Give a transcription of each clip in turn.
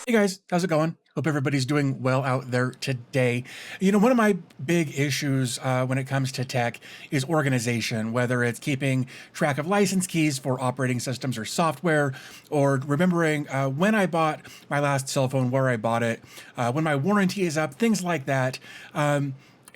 Hey guys, how's it going? Hope everybody's doing well out there today. One of my big issues when it comes to tech is organization, whether it's keeping track of license keys for operating systems or software, or remembering when I bought my last cell phone, where I bought it, when my warranty is up, things like that.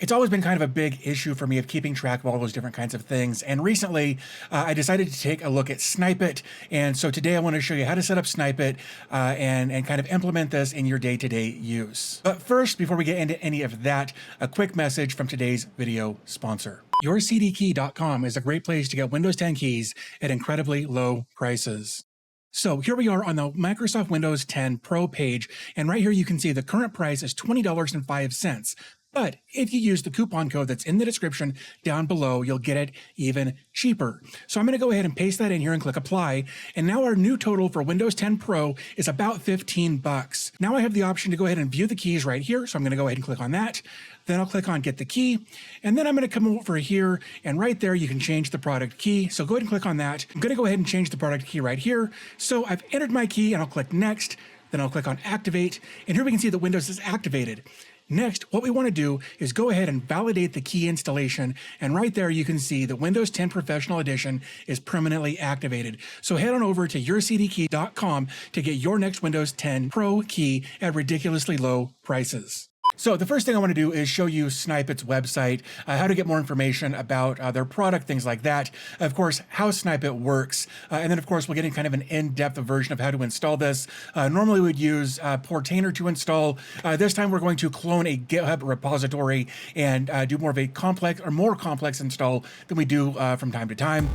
It's always been kind of a big issue for me of keeping track of all those different kinds of things. And recently, I decided to take a look at Snipe-IT. And so today I want to show you how to set up Snipe-IT and kind of implement this in your day-to-day use. But first, before we get into any of that, a quick message from today's video sponsor. YourCDKey.com is a great place to get Windows 10 keys at incredibly low prices. So here we are on the Microsoft Windows 10 Pro page, and right here you can see the current price is $20.05. But if you use the coupon code that's in the description down below, you'll get it even cheaper. So I'm going to go ahead and paste that in here and click apply. And now our new total for Windows 10 Pro is about 15 bucks. Now I have the option to go ahead and view the keys right here. So I'm going to go ahead and click on that. Then I'll click on get the key. And then I'm going to come over here, and right there you can change the product key. So go ahead and click on that. I'm going to go ahead and change the product key right here. So I've entered my key, and I'll click next. Then I'll click on activate. And here we can see that Windows is activated. Next, what we want to do is go ahead and validate the key installation, and right there you can see that Windows 10 Professional Edition is permanently activated. So head on over to YourCDKey.com to get your next Windows 10 Pro key at ridiculously low prices. So the first thing I want to do is show you Snipe-IT's website, how to get more information about their product, things like that. Of course, how Snipe-IT works. And then, of course, we'll get in kind of an in-depth version of how to install this. Normally, we'd use Portainer to install. This time, we're going to clone a GitHub repository and do more of a complex or more complex install than we do from time to time.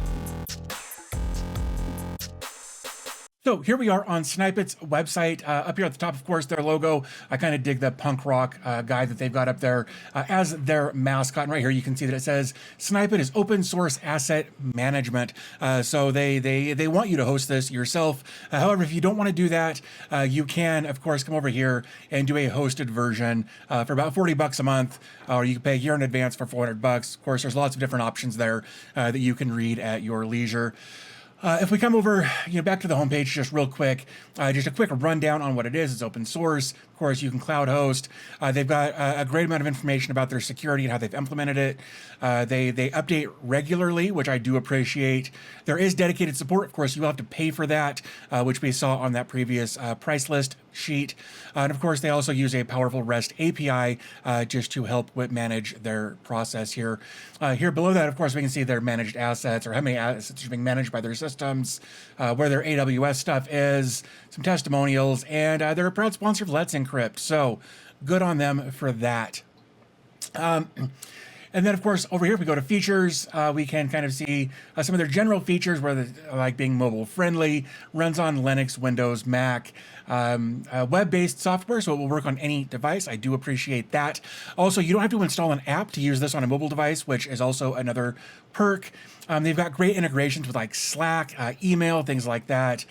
So here we are on Snipe-IT's website. Up here at the top, of course, their logo. I kind of dig the punk rock guy that they've got up there as their mascot. And right here, you can see that it says Snipe-IT is open source asset management. So they want you to host this yourself. However, if you don't want to do that, you can, of course, come over here and do a hosted version for about 40 bucks a month, or you can pay a year in advance for 400 bucks. Of course, there's lots of different options there that you can read at your leisure. If we come over, back to the homepage just real quick, just a quick rundown on what it is. It's open source. Of course, you can cloud host. They've got a great amount of information about their security and how they've implemented it. They update regularly, which I do appreciate. There is dedicated support. Of course, you will have to pay for that, which we saw on that previous price list sheet. And of course, they also use a powerful REST API just to help manage their process here. Here below that, of course, we can see their managed assets, or how many assets are being managed by their systems, where their AWS stuff is, some testimonials, and they're a proud sponsor of Let's Encrypt. So good on them for that. And then, of course, over here, if we go to features, we can kind of see some of their general features, where like being mobile friendly, runs on Linux, Windows, Mac, web-based software, so it will work on any device. I do appreciate that. Also, you don't have to install an app to use this on a mobile device, which is also another perk. They've got great integrations with like Slack, email, things like that.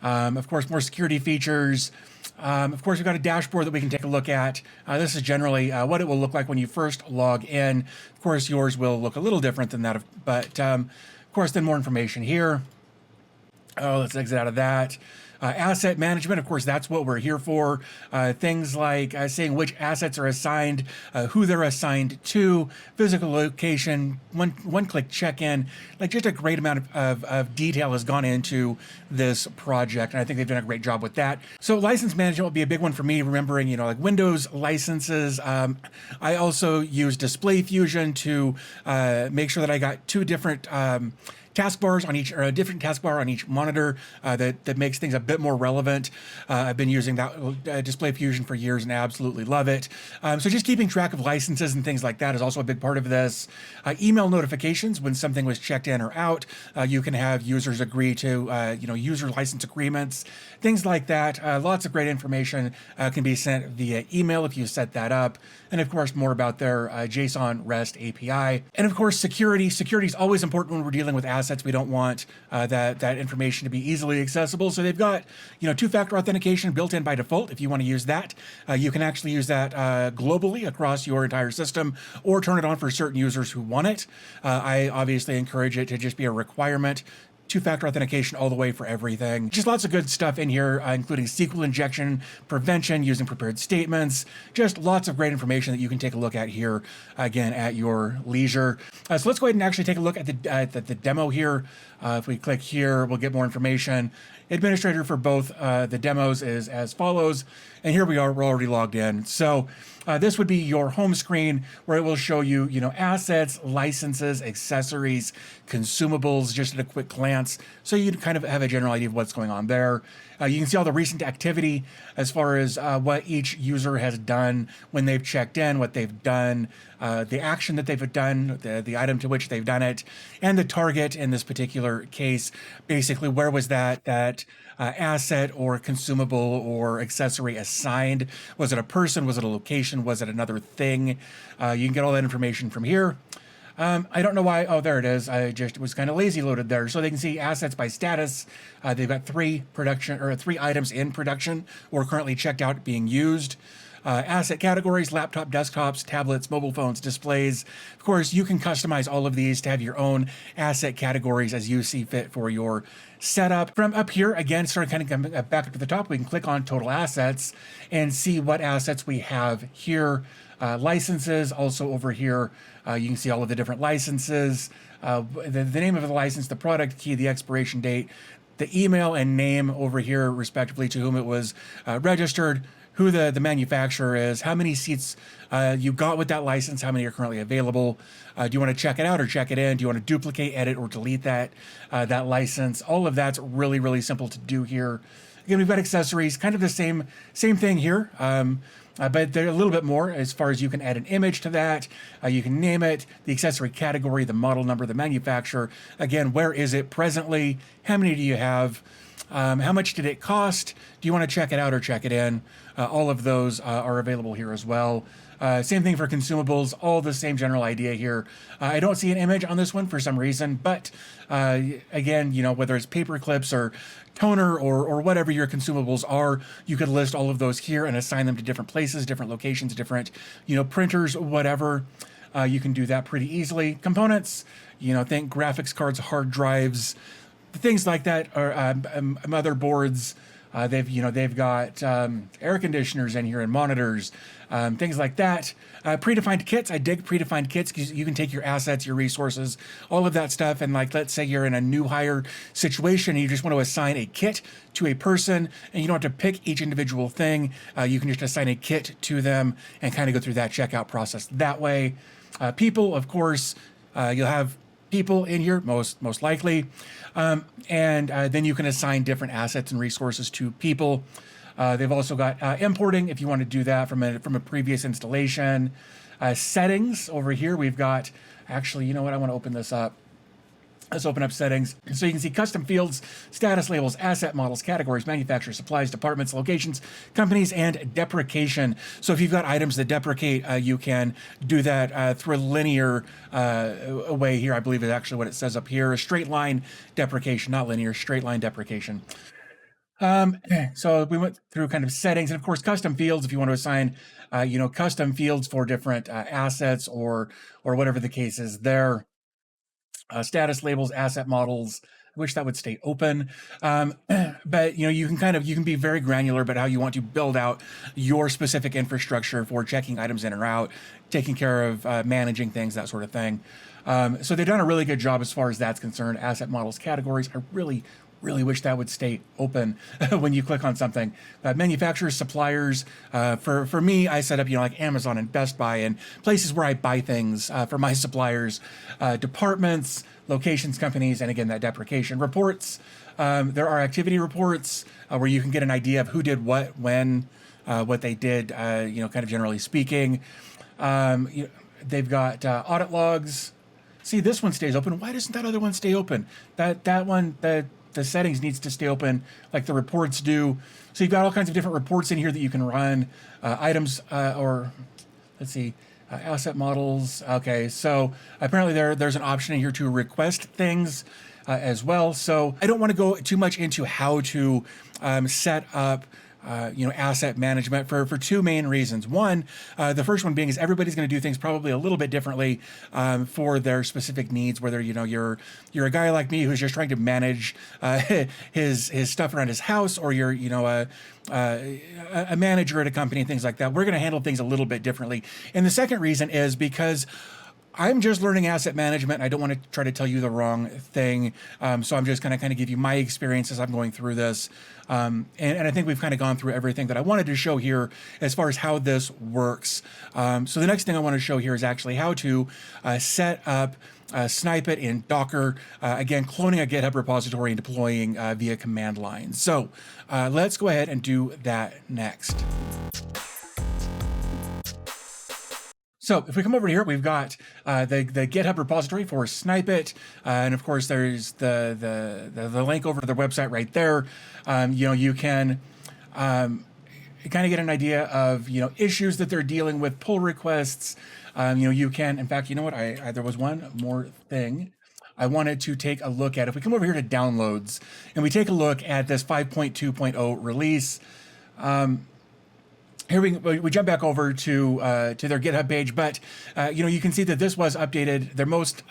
Of course, more security features. Of course, we've got a dashboard that we can take a look at. This is generally what it will look like when you first log in. Of course, yours will look a little different than that, but of course, then more information here. Let's exit out of that. Asset management, of course, that's what we're here for. Things like saying which assets are assigned, who they're assigned to, physical location, one-click check-in. Like, just a great amount of detail has gone into this project, and I think they've done a great job with that. So license management will be a big one for me, remembering, like Windows licenses. I also use Display Fusion to make sure that I got two different taskbars on each, or a different taskbar on each monitor that makes things a bit more relevant. I've been using that Display Fusion for years and I absolutely love it. So just keeping track of licenses and things like that is also a big part of this. Email notifications when something was checked in or out. You can have users agree to user license agreements, things like that. Lots of great information can be sent via email if you set that up. And of course, more about their JSON REST API. And of course, security. Security is always important when we're dealing with assets. We don't want that information to be easily accessible. So they've got, two-factor authentication built in by default. If you want to use that, you can actually use that globally across your entire system, or turn it on for certain users who want it. I obviously encourage it to just be a requirement. two-factor authentication all the way for everything. Just lots of good stuff in here, including SQL injection prevention using prepared statements. Just lots of great information that you can take a look at here, again, at your leisure. So let's go ahead and actually take a look at the demo here. If we click here, we'll get more information. Administrator for both the demos is as follows. And here we are, we're already logged in. So this would be your home screen where it will show you, assets, licenses, accessories, consumables, just at a quick glance. So you kind of have a general idea of what's going on there. You can see all the recent activity as far as what each user has done when they've checked in, what they've done, the action that they've done, the item to which they've done it, and the target in this particular case. Basically, where was that asset or consumable or accessory assigned? Was it a person? Was it a location? Was it another thing? You can get all that information from here. I don't know why. Oh, there it is. I just was kind of lazy loaded there. So they can see assets by status. They've got three items in production or currently checked out being used. Asset categories: laptop, desktops, tablets, mobile phones, displays. Of course, you can customize all of these to have your own asset categories as you see fit for your setup. From up here, again, sort of kind of come back up to the top, we can click on total assets and see what assets we have here. Licenses, also over here, you can see all of the different licenses, the name of the license, the product key, the expiration date, the email and name over here, respectively, to whom it was registered, who the manufacturer is, how many seats you got with that license, how many are currently available. Do you want to check it out or check it in? Do you want to duplicate, edit, or delete that license? All of that's really, really simple to do here. Again, we've got accessories, kind of the same thing here. But they're a little bit more as far as you can add an image to that. You can name it, the accessory category, the model number, the manufacturer. Again, where is it presently? How many do you have? How much did it cost? Do you want to check it out or check it in? All of those are available here as well. Same thing for consumables, all the same general idea here. I don't see an image on this one for some reason, but again, whether it's paper clips or toner or whatever your consumables are, you could list all of those here and assign them to different places, different locations, different, printers, whatever. You can do that pretty easily. Components, think graphics cards, hard drives, things like that, or motherboards. They've got air conditioners in here and monitors, things like that. Predefined kits. I dig predefined kits because you can take your assets, your resources, all of that stuff, and let's say you're in a new hire situation and you just want to assign a kit to a person, and you don't have to pick each individual thing. You can just assign a kit to them and kind of go through that checkout process that way. People, of course, you'll have people in here most likely, and then you can assign different assets and resources to people. They've also got importing if you want to do that from a previous installation. Settings over here, we've got, actually, you know what, I want to open this up. Let's open up settings. So you can see custom fields, status labels, asset models, categories, manufacturers, supplies, departments, locations, companies, and deprecation. So if you've got items that deprecate, you can do that through a linear way here. I believe is actually what it says up here. A straight line deprecation, not linear, straight line deprecation. So we went through kind of settings, and of course, custom fields, if you want to assign, custom fields for different assets or whatever the case is there. Status labels, asset models. I wish that would stay open. But you can be very granular about how you want to build out your specific infrastructure for checking items in or out, taking care of managing things, that sort of thing. So they've done a really good job as far as that's concerned. Asset models, categories. I really wish that would stay open when you click on something. Manufacturers, suppliers. For me, I set up, like Amazon and Best Buy and places where I buy things for my suppliers. Departments, locations, companies, and again, that deprecation. Reports. There are activity reports where you can get an idea of who did what, when, what they did, kind of generally speaking. They've got audit logs. See, this one stays open. Why doesn't that other one stay open? That one, the settings needs to stay open like the reports do. So you've got all kinds of different reports in here that you can run. Items, or let's see, asset models. Okay, so apparently there's an option in here to request things as well. So I don't want to go too much into how to set up asset management for two main reasons. One, the first one being is everybody's going to do things probably a little bit differently for their specific needs. Whether you're a guy like me who's just trying to manage his stuff around his house, or you're a manager at a company and things like that. We're going to handle things a little bit differently. And the second reason is because I'm just learning asset management. I don't want to try to tell you the wrong thing. So I'm just going to kind of give you my experience as I'm going through this. And I think we've kind of gone through everything that I wanted to show here as far as how this works. So the next thing I want to show here is actually how to set up Snipe-IT in Docker. Again, cloning a GitHub repository and deploying via command line. So let's go ahead and do that next. So if we come over here, we've got the GitHub repository for Snipe-IT, and of course there's the link over to their website right there. You can kind of get an idea of issues that they're dealing with, pull requests. You can, in fact, you know what? There was one more thing I wanted to take a look at. If we come over here to downloads and we take a look at this 5.2.0 release. Here we jump back over to their GitHub page, but you can see that this was updated. Their most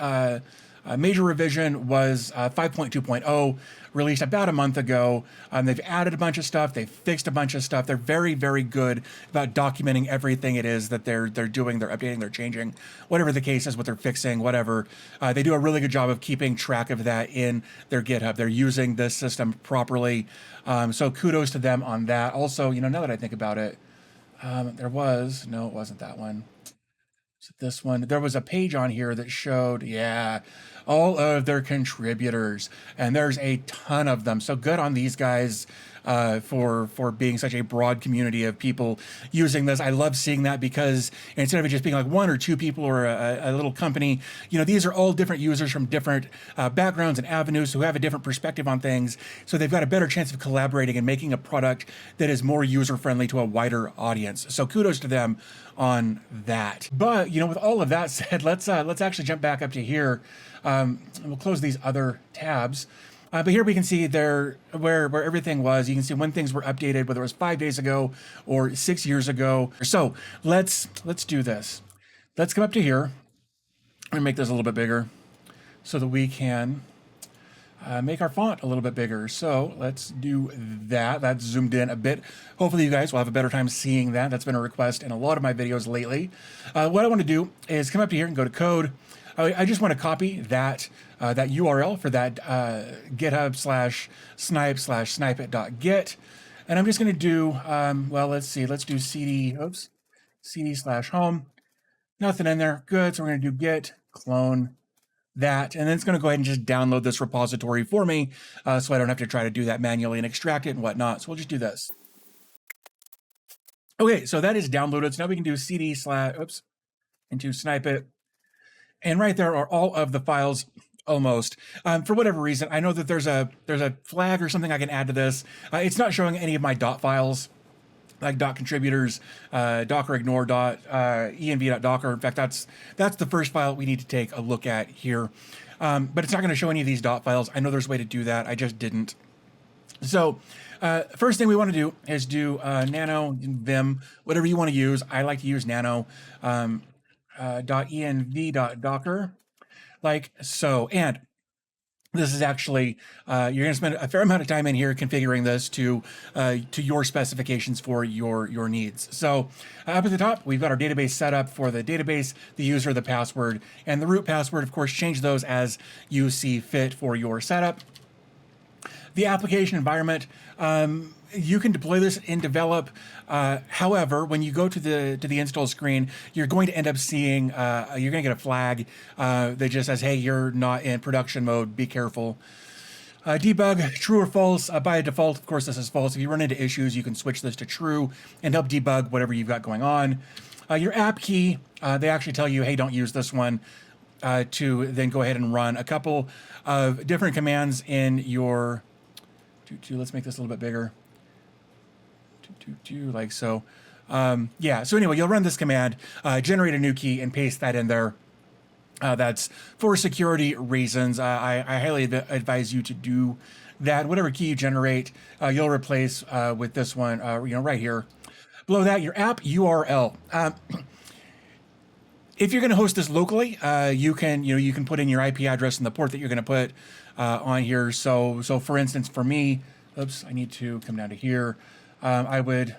major revision was 5.2.0, released about a month ago. They've added a bunch of stuff. They've fixed a bunch of stuff. They're very, very good about documenting everything it is that they're doing. They're updating, they're changing, whatever the case is, what they're fixing, whatever. They do a really good job of keeping track of that in their GitHub. They're using this system properly. So kudos to them on that. Also, now that I think about it, no, it wasn't that one. Is it this one? There was a page on here that showed, all of their contributors, and there's a ton of them. So good on these guys for being such a broad community of people using this. I love seeing that because instead of it just being like one or two people or a little company, these are all different users from different backgrounds and avenues who have a different perspective on things. So they've got a better chance of collaborating and making a product that is more user-friendly to a wider audience. So kudos to them on that. But, with all of that said, let's actually jump back up to here. And we'll close these other tabs. But here we can see where everything was. You can see when things were updated, whether it was 5 days ago or 6 years ago. So let's do this. Let's come up to here and make this a little bit bigger so that we can make our font a little bit bigger. So let's do that. That's zoomed in a bit. Hopefully you guys will have a better time seeing that. That's been a request in a lot of my videos lately. What I want to do is come up to here and go to code. I just want to copy that URL for that GitHub/snipe/snipe-it.git. And I'm just going to do, let's do cd/home. Nothing in there. Good. So we're going to do git clone that. And then it's going to go ahead and just download this repository for me so I don't have to try to do that manually and extract it and whatnot. So we'll just do this. Okay, so that is downloaded. So now we can do into Snipe-IT. And right there are all of the files almost. For whatever reason, I know that there's a flag or something I can add to this. It's not showing any of my dot files, like dot contributors, docker ignore dot env.docker. In fact, that's the first file we need to take a look at here. But it's not going to show any of these dot files. I know there's a way to do that. I just didn't. So first thing we want to do is do nano, vim, whatever you want to use. I like to use nano. .env.docker, like so. And this is actually, you're going to spend a fair amount of time in here configuring this to your specifications for your needs. So up at the top, we've got our database set up for the database, the user, the password, and the root password. Of course, change those as you see fit for your setup. The application environment, you can deploy this in develop. However, when you go to the install screen, you're going to end up seeing, you're going to get a flag that just says, hey, you're not in production mode, be careful. Debug, true or false. By default, of course, this is false. If you run into issues, you can switch this to true and help debug whatever you've got going on. Your app key, they actually tell you, hey, don't use this one. To then go ahead and run a couple of different commands in your, let's make this a little bit bigger. Like so. So anyway, you'll run this command, generate a new key and paste that in there. That's for security reasons. I highly advise you to do that. Whatever key you generate, you'll replace with this one, right here. Below that, your app URL. If you're going to host this locally, you can put in your IP address and the port that you're going to put on here. So for instance, for me, oops, I need to come down to here. I would,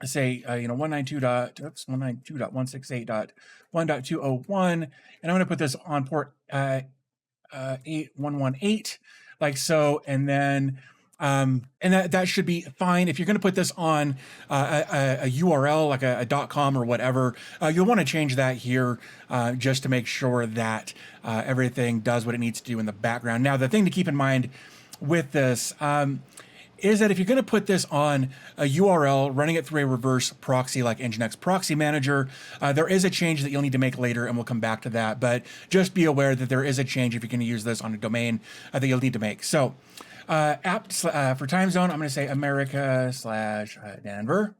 say 192.168.1.201, and I'm going to put this on port 8118, like so, and then and that should be fine. If you're going to put this on a URL like a .com or whatever, you'll want to change that here just to make sure that everything does what it needs to do in the background. Now, the thing to keep in mind with this is that if you're going to put this on a URL, running it through a reverse proxy like Nginx Proxy Manager, there is a change that you'll need to make later, and we'll come back to that. But just be aware that there is a change if you're going to use this on a domain that you'll need to make. So app for time zone, I'm going to say America/Denver.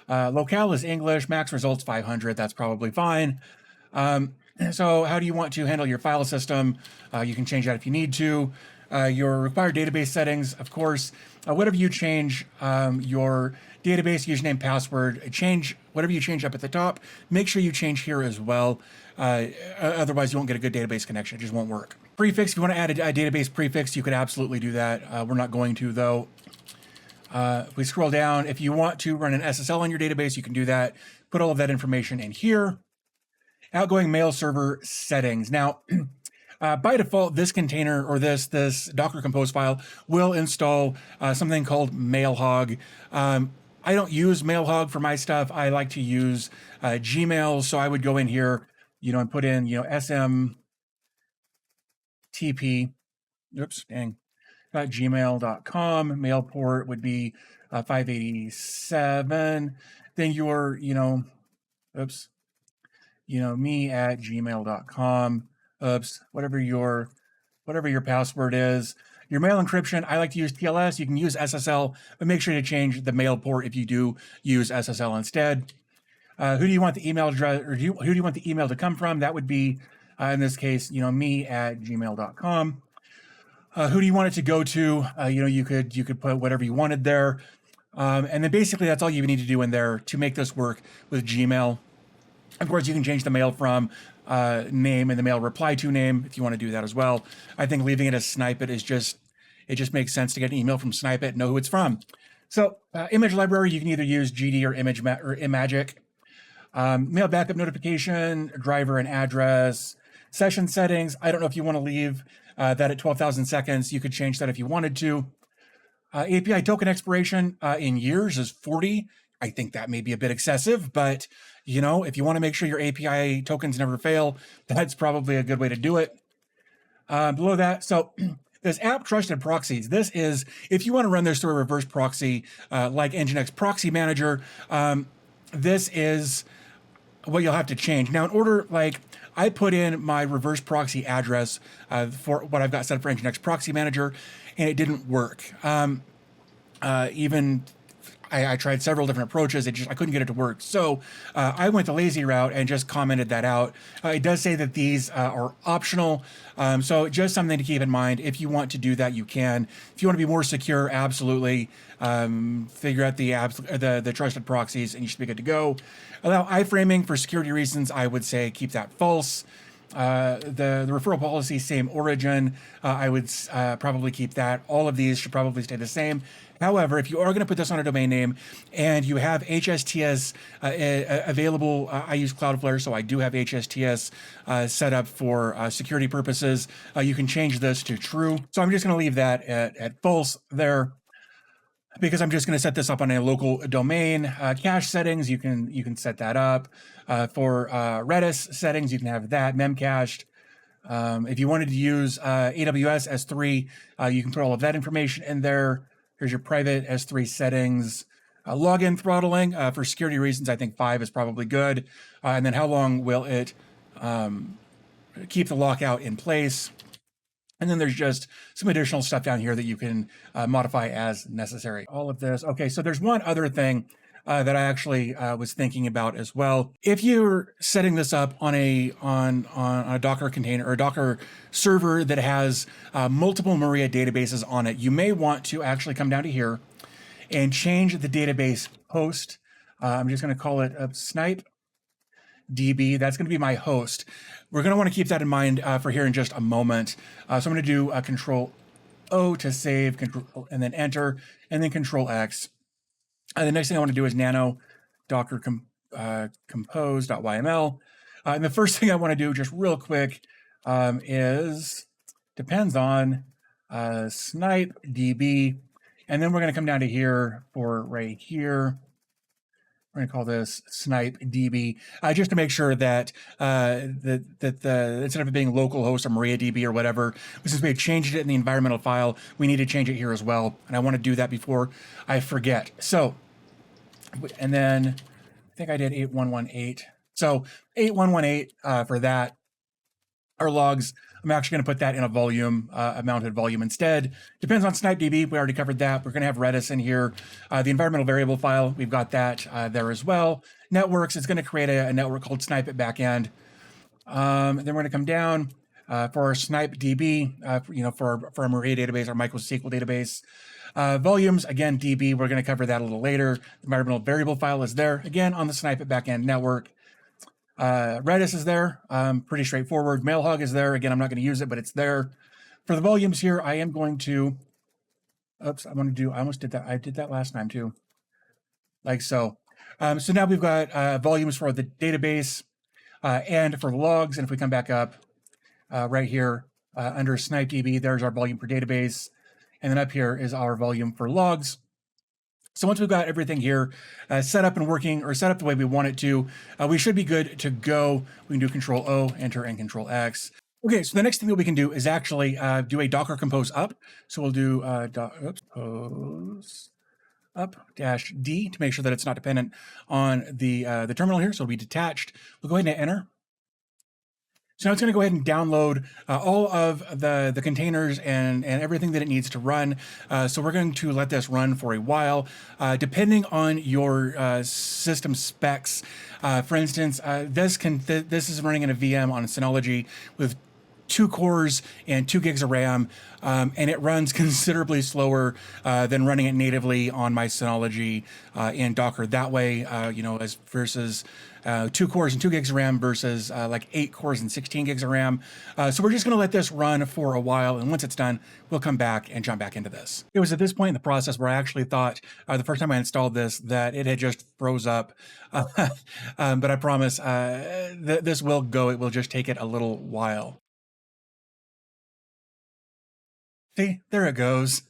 Locale is English. Max results 500. That's probably fine. So how do you want to handle your file system? You can change that if you need to. Your required database settings, of course, whatever you change, your database username, password, change whatever you change up at the top. Make sure you change here as well. Otherwise, you won't get a good database connection. It just won't work. Prefix, if you want to add a database prefix, you could absolutely do that. We're not going to, though. If we scroll down, if you want to run an SSL on your database, you can do that. Put all of that information in here. Outgoing mail server settings. Now, by default, this container or this Docker Compose file will install something called Mailhog. I don't use Mailhog for my stuff. I like to use Gmail, so I would go in here, and put in, SMTP. Oops, dang. Gmail.com. Mail port would be 587. Then your, me at gmail.com. Whatever your password is. Your mail encryption, I like to use TLS. You can use SSL, but make sure to change the mail port if you do use SSL instead. Who do you want the email address, or who do you want the email to come from? That would be, in this case, me at gmail.com. Who do you want it to go to? You could put whatever you wanted there. And then basically that's all you need to do in there to make this work with Gmail. Of course, you can change the mail from name and the mail reply to name if you want to do that as well. I think leaving it as Snipe-IT it just makes sense to get an email from Snipe-IT and know who it's from. So image library, you can either use GD or Imagic. Mail backup notification, driver and address. Session settings, I don't know if you want to leave that at 12,000 seconds. You could change that if you wanted to. API token expiration in years is 40. I think that may be a bit excessive, but if you want to make sure your API tokens never fail, that's probably a good way to do it. Below that, so this app trusted proxies. This is, if you want to run this through a reverse proxy like Nginx Proxy Manager, this is what you'll have to change. Now, in order, I put in my reverse proxy address for what I've got set up for Nginx Proxy Manager, and it didn't work. I tried several different approaches. I couldn't get it to work. So I went the lazy route and just commented that out. It does say that these are optional. So just something to keep in mind. If you want to do that, you can. If you want to be more secure, absolutely. Figure out the trusted proxies and you should be good to go. Allow iframing for security reasons. I would say keep that false. The referral policy, same origin. I would probably keep that. All of these should probably stay the same. However, if you are going to put this on a domain name and you have HSTS available, I use Cloudflare, so I do have HSTS set up for security purposes. You can change this to true. So I'm just going to leave that at false there, because I'm just going to set this up on a local domain. Cache settings, you can set that up. For Redis settings, you can have that memcached. If you wanted to use AWS S3, you can put all of that information in there. Here's your private S3 settings. Login throttling, for security reasons, I think 5 is probably good. And then how long will it keep the lockout in place? And then there's just some additional stuff down here that you can modify as necessary. All of this. Okay, so there's one other thing that I actually was thinking about as well. If you're setting this up on a Docker container or a Docker server that has multiple Maria databases on it, you may want to actually come down to here and change the database host. I'm just going to call it Snipe DB. That's going to be my host. We're going to want to keep that in mind for here in just a moment. So I'm going to do Control O to save, and then Enter, and then Control X. The next thing I want to do is nano docker-compose.yml. And the first thing I want to do just real quick is depends on Snipe DB. And then we're going to come down to here for right here. We're going to call this Snipe DB just to make sure that instead of it being localhost or MariaDB or whatever, since we had changed it in the environmental file, we need to change it here as well. And I want to do that before I forget. So, and then I think I did 8118. So 8118 for that. Our logs, I'm actually going to put that in a volume, a mounted volume instead. Depends on SnipeDB. We already covered that. We're going to have Redis in here. The environmental variable file, we've got that there as well. Networks, it's going to create a network called Snipe-IT backend. Then we're going to come down for our SnipeDB, for our Maria database, our MySQL database. Volumes, again, DB, we're going to cover that a little later. The environmental variable file is there, again, on the Snipe-IT backend network. Redis is there, pretty straightforward. Mailhog is there. Again, I'm not going to use it, but it's there. For the volumes here, I am going to, I almost did that. I did that last time too, like so. So now we've got volumes for the database and for the logs. And if we come back up right here under SnipeDB, there's our volume for database. And then up here is our volume for logs. So once we've got everything here set up and working, or set up the way we want it to, we should be good to go. We can do Control O, Enter, and Control X. Okay, so the next thing that we can do is actually do a Docker compose up. So we'll do compose up -D to make sure that it's not dependent on the terminal here. So it'll be detached. We'll go ahead and enter. So now it's going to go ahead and download all of the containers and everything that it needs to run. So we're going to let this run for a while. Depending on your system specs, for instance, this is running in a VM on Synology with 2 cores and 2 gigs of RAM, and it runs considerably slower than running it natively on my Synology in Docker. That way, as versus 2 cores and 2 gigs of RAM versus like 8 cores and 16 gigs of RAM. So we're just going to let this run for a while, and once it's done, we'll come back and jump back into this. It was at this point in the process where I actually thought the first time I installed this that it had just froze up, but I promise this will go. It will just take it a little while. See, there it goes.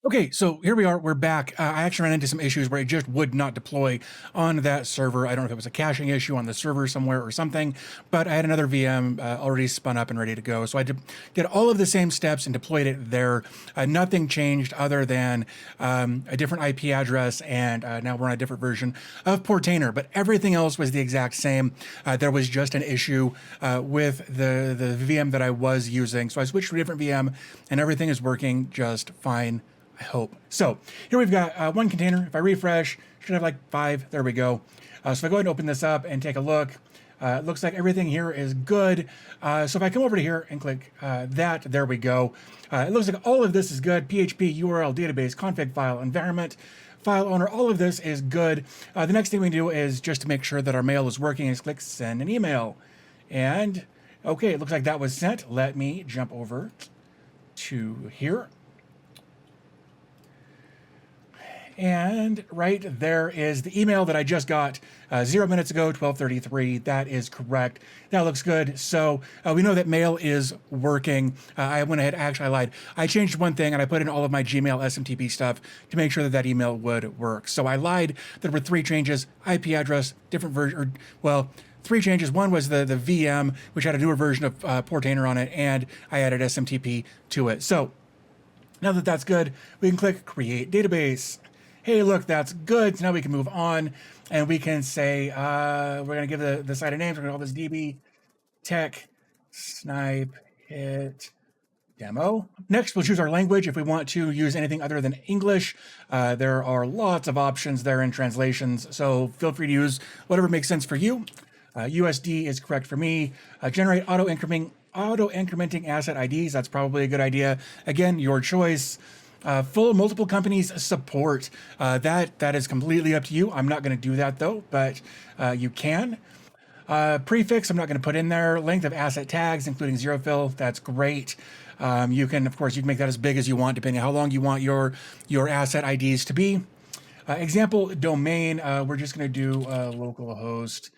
Okay, so here we are, we're back. I actually ran into some issues where it just would not deploy on that server. I don't know if it was a caching issue on the server somewhere or something, but I had another VM already spun up and ready to go. So I did all of the same steps and deployed it there. Nothing changed other than a different IP address, and now we're on a different version of Portainer, but everything else was the exact same. There was just an issue with the VM that I was using. So I switched to a different VM and everything is working just fine, I hope. So here we've got 1 container. If I refresh, should have like 5. There we go. So if I go ahead and open this up and take a look, it looks like everything here is good. So if I come over to here and click that, there we go. It looks like all of this is good. PHP, URL, database, config file, environment, file owner, all of this is good. The next thing we do is just to make sure that our mail is working is click send an email. And okay, it looks like that was sent. Let me jump over to here. And right there is the email that I just got 0 minutes ago, 12:33. That is correct. That looks good. So we know that mail is working. I went ahead, actually I lied. I changed one thing and I put in all of my Gmail SMTP stuff to make sure that that email would work. So I lied. There were 3 changes: IP address, different version, well, 3 changes. One was the VM, which had a newer version of Portainer on it, and I added SMTP to it. So now that that's good, we can click Create Database. Hey, look, that's good. So now we can move on and we can say, we're going to give the site a name. So we're going to call this DB Tech Snipe-IT demo. Next, we'll choose our language. If we want to use anything other than English, there are lots of options there in translations, so feel free to use whatever makes sense for you. USD is correct for me. Generate auto-incrementing asset IDs. That's probably a good idea. Again, your choice. Full multiple companies support. That is completely up to you. I'm not going to do that though, but you can. Prefix, I'm not going to put in there. Length of asset tags, including zero fill. That's great. You can, of course, you can make that as big as you want, depending on how long you want your asset IDs to be. Example domain, we're just going to do localhost.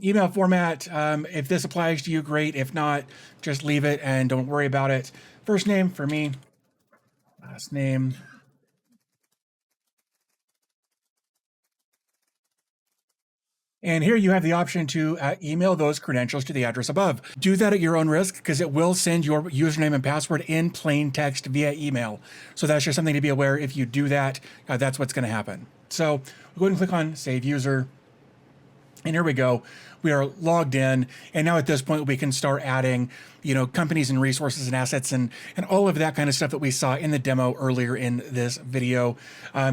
Email format, if this applies to you, great. If not, just leave it and don't worry about it. First name for me, last name. And here you have the option to email those credentials to the address above. Do that at your own risk because it will send your username and password in plain text via email. So that's just something to be aware. If you do that, that's what's going to happen. So we'll go ahead and click on Save User. And here we go. We are logged in. And now at this point, we can start adding, companies and resources and assets and all of that kind of stuff that we saw in the demo earlier in this video.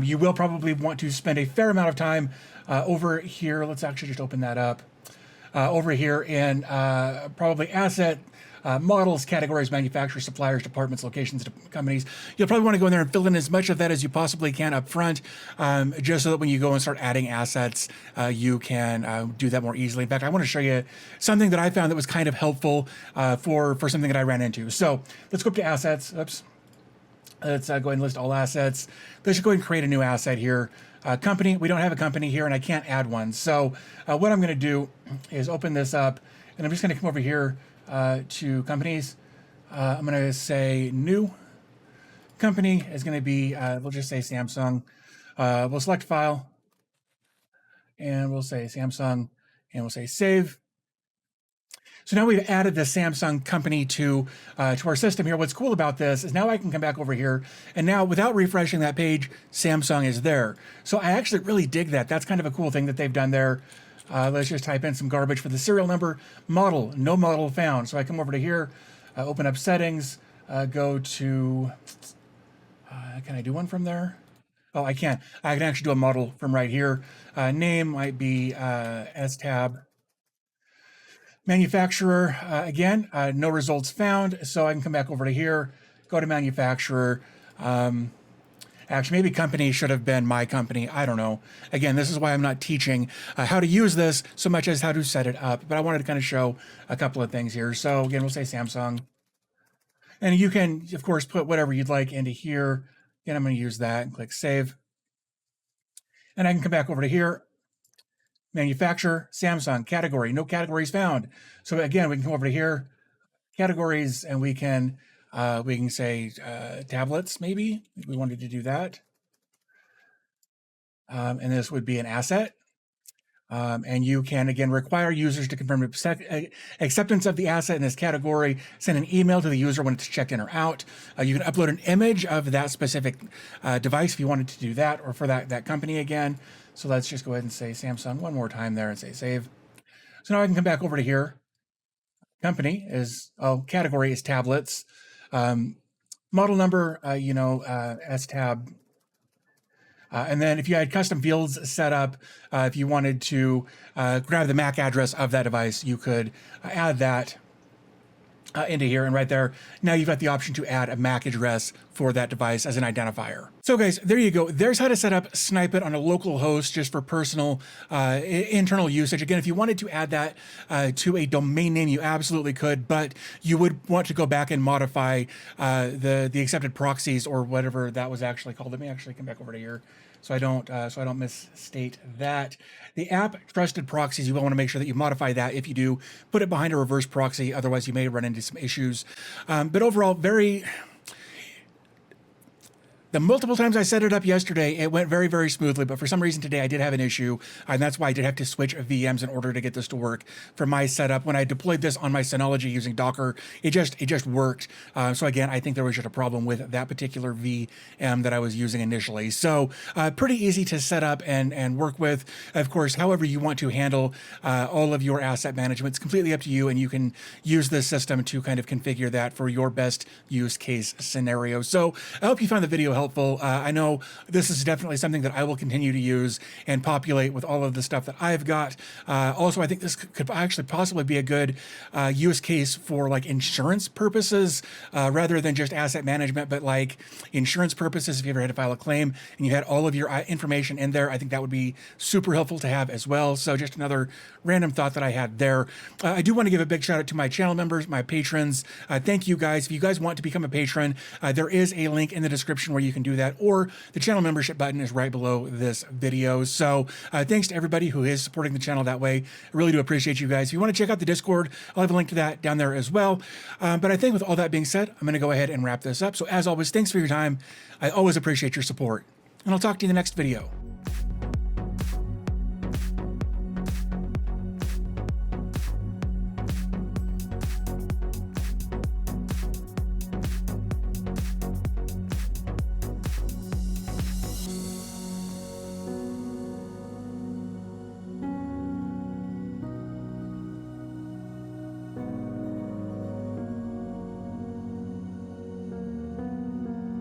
You will probably want to spend a fair amount of time over here. Let's actually just open that up. Over here in probably asset models, categories, manufacturers, suppliers, departments, locations, companies. You'll probably want to go in there and fill in as much of that as you possibly can up front, just so that when you go and start adding assets, you can do that more easily. In fact, I want to show you something that I found that was kind of helpful for something that I ran into. So let's go up to assets. Oops. Let's go ahead and list all assets. Let's just go ahead and create a new asset here. Company, we don't have a company here and I can't add one. So what I'm going to do is open this up and I'm just going to come over here to companies. I'm going to say new company is going to be, we'll just say Samsung. We'll select file and we'll say Samsung and we'll say save. So now we've added the Samsung company to our system here. What's cool about this is now I can come back over here and now without refreshing that page, Samsung is there. So I actually really dig that. That's kind of a cool thing that they've done there. Let's just type in some garbage for the serial number. Model, no model found. So I come over to here, open up settings, go to, can I do one from there? Oh, I can. I can actually do a model from right here. Name might be S-tab. Manufacturer, again, no results found. So I can come back over to here, go to manufacturer. Actually, maybe company should have been my company. I don't know. Again, this is why I'm not teaching how to use this so much as how to set it up. But I wanted to kind of show a couple of things here. So again, we'll say Samsung. And you can, of course, put whatever you'd like into here. Again, I'm going to use that and click Save. And I can come back over to here. Manufacturer, Samsung, category, no categories found. So again, we can come over to here, categories, and we can say tablets, maybe, if we wanted to do that. And this would be an asset. And you can, again, require users to confirm acceptance of the asset in this category, send an email to the user when it's checked in or out. You can upload an image of that specific device if you wanted to do that, or for that company again. So let's just go ahead and say Samsung one more time there and say save. So now I can come back over to here. Company is, category is tablets. Model number, S-tab. And then if you had custom fields set up, if you wanted to grab the MAC address of that device, you could add that into here, and right there, now you've got the option to add a MAC address for that device as an identifier. So guys, there you go. There's how to set up Snipe-IT on a local host just for personal internal usage. Again, if you wanted to add that to a domain name, you absolutely could, but you would want to go back and modify the accepted proxies or whatever that was actually called. Let me actually come back over to here so I don't misstate that. The app trusted proxies, you will want to make sure that you modify that. If you do, put it behind a reverse proxy, otherwise you may run into some issues. But overall, very The multiple times I set it up yesterday, it went very, very smoothly, but for some reason today I did have an issue, and that's why I did have to switch VMs in order to get this to work for my setup. When I deployed this on my Synology using Docker, it just worked. So again, I think there was just a problem with that particular VM that I was using initially. So pretty easy to set up and work with. Of course, however you want to handle all of your asset management, it's completely up to you, and you can use this system to kind of configure that for your best use case scenario. So I hope you found the video helpful. I know this is definitely something that I will continue to use and populate with all of the stuff that I've got. Also, I think this could actually possibly be a good use case for like insurance purposes rather than just asset management, but like insurance purposes. If you ever had to file a claim and you had all of your information in there, I think that would be super helpful to have as well. So just another random thought that I had there. I do want to give a big shout out to my channel members, my patrons. Thank you guys. If you guys want to become a patron, there is a link in the description where you can do that, or the channel membership button is right below this video. So thanks to everybody who is supporting the channel that way. I really do appreciate you guys. If you want to check out the Discord, I'll have a link to that down there as well. But I think with all that being said, I'm going to go ahead and wrap this up. So as always, thanks for your time. I always appreciate your support, and I'll talk to you in the next video.